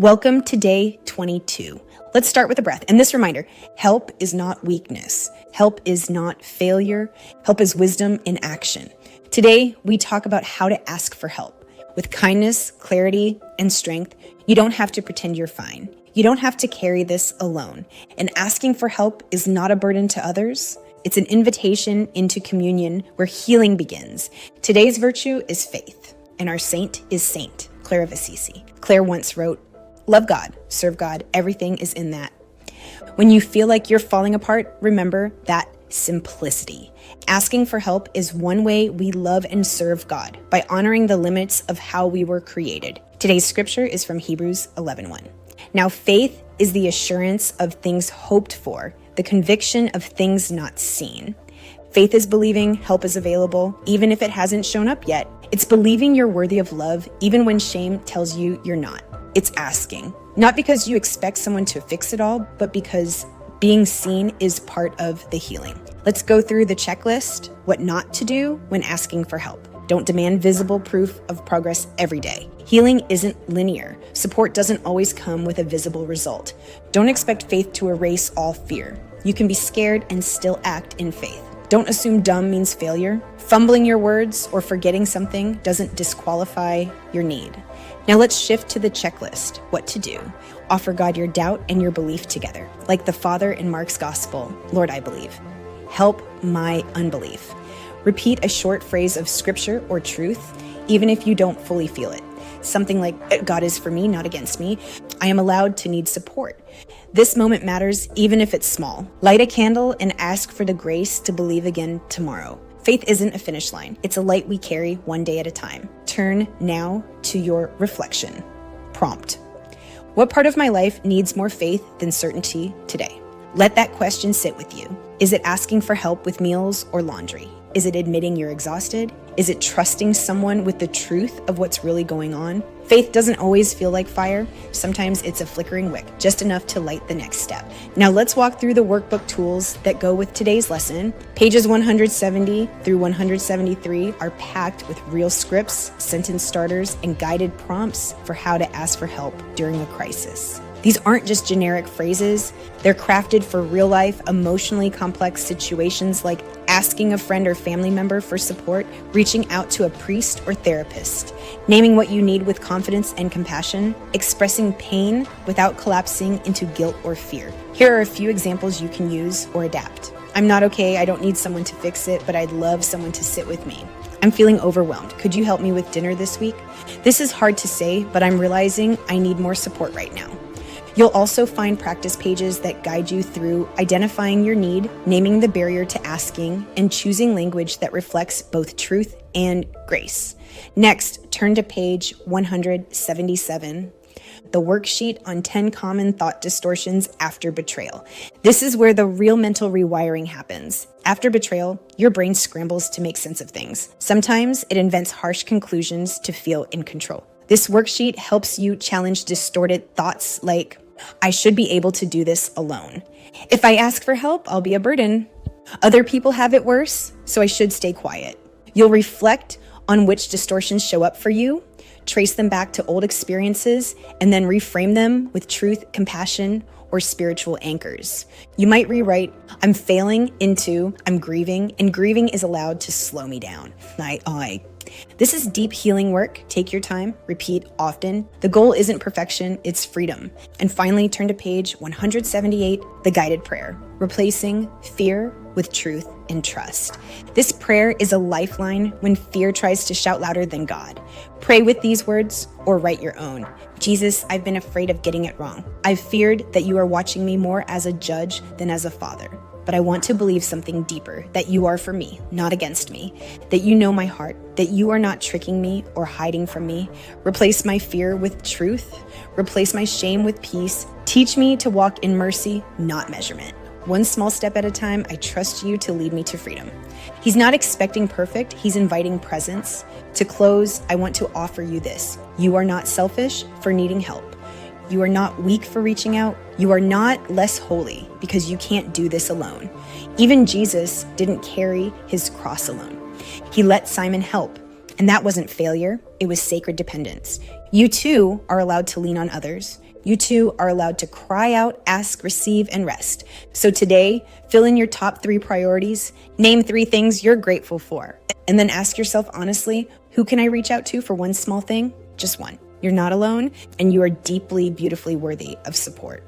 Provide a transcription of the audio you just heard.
Welcome to day 22. Let's start with a breath. And this reminder, help is not weakness. Help is not failure. Help is wisdom in action. Today, we talk about how to ask for help. With kindness, clarity, and strength, you don't have to pretend you're fine. You don't have to carry this alone. And asking for help is not a burden to others. It's an invitation into communion where healing begins. Today's virtue is faith, and our saint is Saint Clare of Assisi. Clare once wrote, "Love God, serve God, everything is in that." When you feel like you're falling apart, remember that simplicity. Asking for help is one way we love and serve God, by honoring the limits of how we were created. Today's scripture is from Hebrews 11:1. Now faith is the assurance of things hoped for, the conviction of things not seen. Faith is believing help is available, even if it hasn't shown up yet. It's believing you're worthy of love, even when shame tells you you're not. It's asking, not because you expect someone to fix it all, but because being seen is part of the healing. Let's go through the checklist, what not to do when asking for help. Don't demand visible proof of progress every day. Healing isn't linear. Support doesn't always come with a visible result. Don't expect faith to erase all fear. You can be scared and still act in faith. Don't assume dumb means failure. Fumbling your words or forgetting something doesn't disqualify your need. Now let's shift to the checklist, what to do. Offer God your doubt and your belief together. Like the Father in Mark's Gospel, Lord, I believe. Help my unbelief. Repeat a short phrase of scripture or truth, even if you don't fully feel it. Something like, God is for me, not against me. I am allowed to need support. This moment matters even if it's small. Light a candle and ask for the grace to believe again tomorrow. Faith isn't a finish line. It's a light we carry one day at a time. Turn now to your reflection. Prompt. What part of my life needs more faith than certainty today? Let that question sit with you. Is it asking for help with meals or laundry? Is it admitting you're exhausted? Is it trusting someone with the truth of what's really going on? Faith doesn't always feel like fire. Sometimes it's a flickering wick, just enough to light the next step. Now let's walk through the workbook tools that go with today's lesson. Pages 170 through 173 are packed with real scripts, sentence starters, and guided prompts for how to ask for help during a crisis. These aren't just generic phrases. They're crafted for real-life, emotionally complex situations like asking a friend or family member for support, reaching out to a priest or therapist, naming what you need with confidence and compassion, expressing pain without collapsing into guilt or fear. Here are a few examples you can use or adapt. I'm not okay. I don't need someone to fix it, but I'd love someone to sit with me. I'm feeling overwhelmed. Could you help me with dinner this week? This is hard to say, but I'm realizing I need more support right now. You'll also find practice pages that guide you through identifying your need, naming the barrier to asking, and choosing language that reflects both truth and grace. Next, turn to page 177, the worksheet on 10 common thought distortions after betrayal. This is where the real mental rewiring happens. After betrayal, your brain scrambles to make sense of things. Sometimes it invents harsh conclusions to feel in control. This worksheet helps you challenge distorted thoughts like, I should be able to do this alone. If I ask for help, I'll be a burden. Other people have it worse, so I should stay quiet. You'll reflect on which distortions show up for you, trace them back to old experiences, and then reframe them with truth, compassion, or spiritual anchors. You might rewrite, I'm failing into, I'm grieving, and grieving is allowed to slow me down. This is deep healing work. Take your time, repeat often. The goal isn't perfection, it's freedom. And finally, turn to page 178, the guided prayer, replacing fear with truth and trust. This prayer is a lifeline when fear tries to shout louder than God. Pray with these words or write your own. Jesus, I've been afraid of getting it wrong. I've feared that you are watching me more as a judge than as a father. But I want to believe something deeper, that you are for me, not against me, that you know my heart, that you are not tricking me or hiding from me. Replace my fear with truth. Replace my shame with peace. Teach me to walk in mercy, not measurement. One small step at a time, I trust you to lead me to freedom. He's not expecting perfect, he's inviting presence. To close, I want to offer you this. You are not selfish for needing help. You are not weak for reaching out. You are not less holy because you can't do this alone. Even Jesus didn't carry his cross alone. He let Simon help, and that wasn't failure. It was sacred dependence. You too are allowed to lean on others. You two are allowed to cry out, ask, receive, and rest. So today, fill in your top 3 priorities, name 3 things you're grateful for, and then ask yourself honestly, who can I reach out to for one small thing? Just one. You're not alone, and you are deeply, beautifully worthy of support.